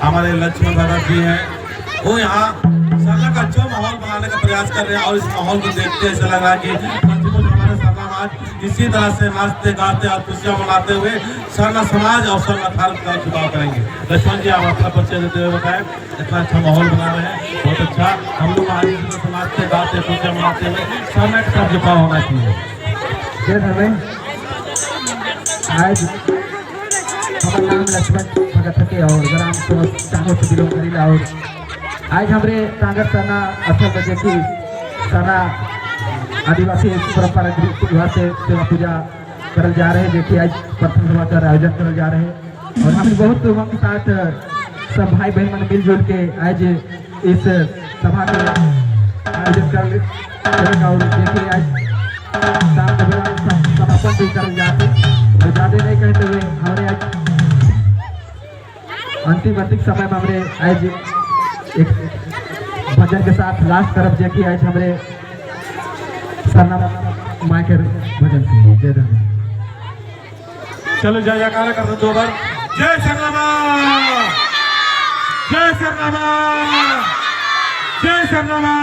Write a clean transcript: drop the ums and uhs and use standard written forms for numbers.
हमारे लक्ष्मण भगत जी हैं, वो यहाँ सरना का जो माहौल बनाने का प्रयास कर रहे हैं और इस माहौल को देखते ऐसा लग रहा है कि हमारे सरना समाज इसी तरह से नाचते गाते और खुशियाँ मनाते हुए सरना समाज और सरना भारत का चुनाव करेंगे। लक्ष्मण जी आप अपना परिचय देते हुए बताएं, इतना अच्छा माहौल बना रहे हैं, बहुत अच्छा। हम लोग आज नाचते गाते खुशियाँ मनाते हुए सरना के साथ झुकाव होना चाहिए। आज हमारा नाम लक्ष्मण भगत के और ग्राम टांगों से बिलोंग करीला और आज हमारे टांगर सरना असल बजे की सरना आदिवासी परंपरा विभाग से सेवा पूजा करल जा रहे हैं, देखिए आज प्रथम सभा का आयोजन करल जा रहे हैं और हम बहुत उमंग के साथ सब भाई बहन मन मिलजुल के आज इस सभा का आयोजन कर और देखिए आज शाम के बेला समापन भी करल जाते और ज़्यादा नहीं कहते हुए हमारे आज अंतिम समय में हमारे आज एक भजन के साथ लास्ट तरफ देखिए आज हमारे सरना माँ के भजन से जय धन्यवाद। चलो जय जयकार कर दो बार, जय सरना माँ, जय सरना माँ, जय सरना माँ।